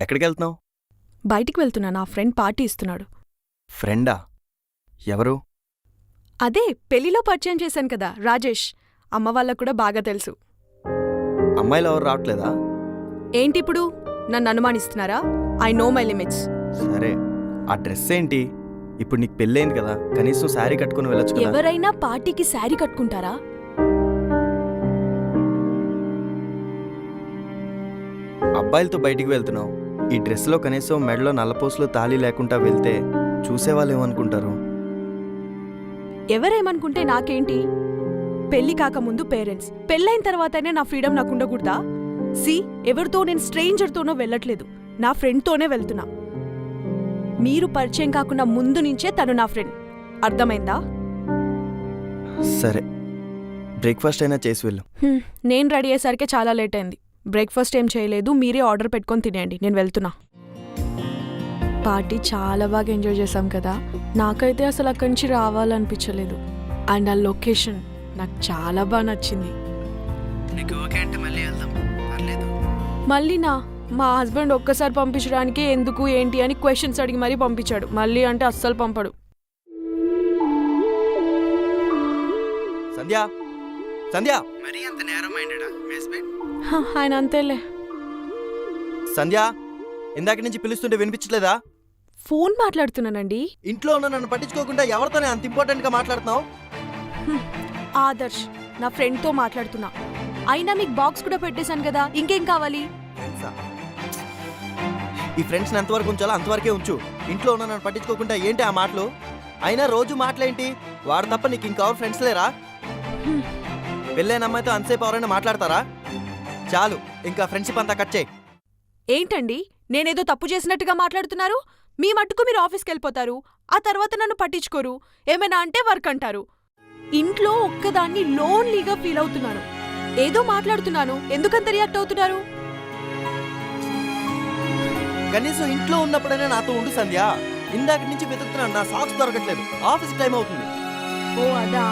ఎక్కడికి వెళ్తున్నావు? బయటికి వెళ్తున్నా, నా ఫ్రెండ్ పార్టీ ఇస్తున్నాడు. ఫ్రెండా? ఎవరు? అదే పెళ్లిలో పరిచయం చేశాను కదా, రాజేష్. అమ్మ వాళ్ళకు కూడా బాగా తెలుసు. అమ్మాయిలు ఎవరు రావట్లేదా? ఏంటిప్పుడు నన్ను అనుమానిస్తున్నారా? I know my limits. సరే, ఆ డ్రెస్ ఏంటి? ఇప్పుడు నీకు పెళ్ళైంది కదా, కనీసం శారీ కట్టుకుని వెళ్ళొచ్చు కదా. ఎవరైనా పార్టీకి శారీ కట్టుకుంటారా? అబ్బాయిలతో బయటికి వెళ్తున్నావు, ఈ డ్రెస్లో కనీసం మెడలో నల్లపూసలు తాళి లేకుండా వెళ్తే చూసేవాళ్ళు ఏమనుకుంటారు? ఎవరేమనుకుంటే నాకేంటి? పెళ్లి కాకముందు పేరెంట్స్, పెళ్ళైన తర్వాతనే నా ఫ్రీడమ్ నాకు ఉండకూడదా? ఎవరితో నేను స్ట్రేంజర్తోనో వెళ్ళట్లేదు, నా ఫ్రెండ్తోనే వెళ్తున్నా. మీరు పరిచయం కాకుండా ముందు నుంచే తను నా ఫ్రెండ్, అర్థమైందా? సరే, బ్రేక్ఫాస్ట్ అయినా చేసి వెళ్ళు. నేను రెడీ అయ్యేసరికి చాలా లేట్ అయింది. బ్రేక్ఫాస్ట్ ఏం చేయలేదు, మీరే ఆర్డర్ పెట్టుకొని తినేయండి, నేను వెళ్తున్నా. పార్టీ చాలా బాగా ఎంజాయ్ చేశాం కదా, నాకైతే అసలు అక్కడి నుంచి రావాలనిపించలేదు. అండ్ ఆ లొకేషన్ నాకు చాలా బాగా నచ్చింది. మళ్ళీనా? మా హస్బెండ్ ఒక్కసారి పంపించడానికి ఎందుకు ఏంటి అని క్వశ్చన్స్ అడిగి మరీ పంపించాడు. మళ్ళీ అంటే అస్సలు పంపడు. సంధ్యా, సంధ్యా, ఆయన అంతేలే. సంధ్యా, ఇందాక నుంచి పిలుస్తుంటే వినిపించలేదా? ఫోన్ మాట్లాడుతున్నానండి. ఇంట్లో ఉన్న నన్ను పట్టించుకోకుండా ఎవరితోనే అంత ఇంపార్టెంట్ గా మాట్లాడుతున్నావు? ఆదర్శ్, నా ఫ్రెండ్తో మాట్లాడుతున్నా. అయినా మీకు బాక్స్ కూడా పెట్టేశాను కదా, ఇంకేం కావాలి? ఈ ఫ్రెండ్స్ని ఎంతవరకు ఉంచాలో అంతవరకే ఉంచు. ఇంట్లో ఉన్న నన్ను పట్టించుకోకుండా ఏంటి ఆ మాటలు? అయినా రోజు మాటలేంటి? వాడు తప్ప నీకు ఇంకెవరు ఫ్రెండ్స్ లేరా? పెళ్ళైన అమ్మాయితో అంతసేపు ఎవరైనా మాట్లాడతారా? చాలు, ఇంకా ఫ్రెండ్షిప్ అంతా కట్ చేయి. ఏంటండి, నేనేదో తప్పు చేసినట్టుగా మాట్లాడుతున్నారు? మీ మట్టుకు మీరు ఆఫీస్కి వెళ్ళిపోతారు, ఆ తర్వాత నన్ను పట్టించుకోరు. ఏమైనా అంటే వర్క్ అంటారు. ఇంట్లో ఒక్కదాన్ని లోన్లీగా ఫీల్ అవుతున్నాను. ఏదో మాట్లాడుతున్నాను, ఎందుకంత రియాక్ట్ అవుతున్నారు? కనీసం ఇంట్లో ఉన్నప్పుడైనా నాతో ఉండు సంధ్య. ఇందాక నుంచి వెతుకుతున్నాను, నా సాక్స్ దొరకట్లేదు. ఆఫీస్ టైం అవుతుంది. ఓ అదా,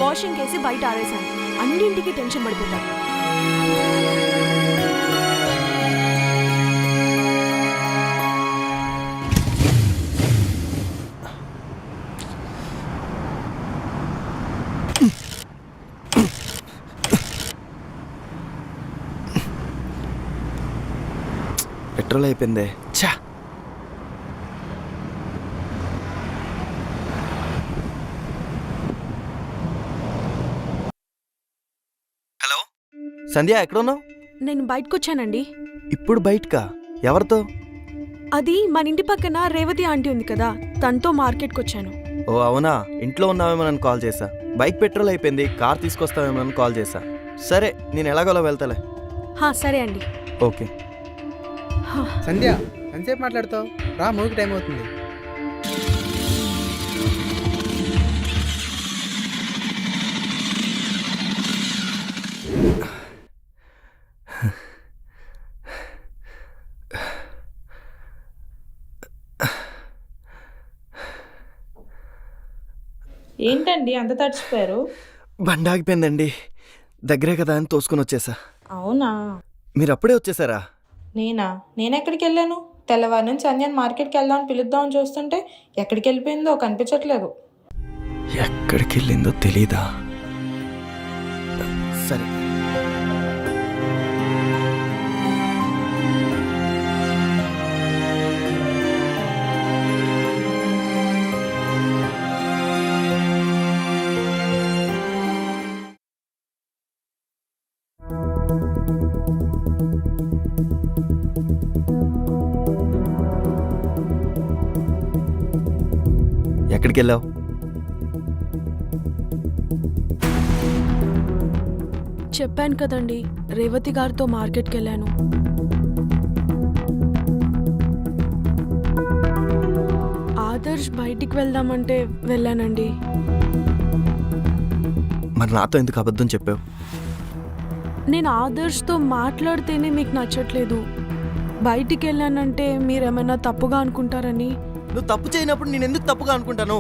వాషింగ్ కేసి బయట ఆరేశాను. అన్నింటికి టెన్షన్ పడిపోతాను. పెట్రోల్ అయిపోయిందే. ఛా, హలో సంధ్య, ఎక్కడున్నావు? నేను బయటకొచ్చానండి. ఇప్పుడు బయటకా? ఎవరితో? అది మన ఇంటి పక్కన రేవతి ఆంటీ ఉంది కదా, తనతో మార్కెట్కి వచ్చాను. ఓ అవునా, ఇంట్లో ఉన్నావేమో నన్ను కాల్ చేశా. బైక్ పెట్రోల్ అయిపోయింది, కార్ తీసుకొస్తావేమో నన్ను కాల్ చేశా. సరే, నేను ఎలాగోలా వెళ్తాలే. సరే అండి. ఓకే. సంధ్య, ఎంతసేపు మాట్లాడుతావు? రా, మూవీకి టైం అవుతుంది. ఏంటండి అంత తడిచిపోయారు? బండి ఆగిపోయిందండి, దగ్గరే కదా అని తోసుకొని వచ్చేసా. అవునా? మీరు అప్పుడే వచ్చేసారా? నేనెక్కడికి వెళ్ళాను? తెల్లవారు నుంచి సంధ్యాన్ని మార్కెట్కి వెళ్దామని పిలుద్దామని చూస్తుంటే ఎక్కడికి వెళ్ళిపోయిందో కనిపించట్లేదు. ఎక్కడికి వెళ్ళిందో తెలీదా? సరే, ఎక్కడికి వెళ్ళావు? చెప్పాను కదండి, రేవతి గారితో మార్కెట్కి వెళ్ళాను. ఆదర్శ్ బయటికి వెళ్దామంటే వెళ్ళానండి. మరి నాతో ఎందుకు అబద్ధం చెప్పావు? నేను ఆదర్శ్తో మాట్లాడితేనే మీకు నచ్చట్లేదు. బయటికి వెళ్ళానంటే మీరేమైనా తప్పుగా అనుకుంటారని. నువ్వు తప్పు చేయనప్పుడు నేను ఎందుకు తప్పుగా అనుకుంటాను?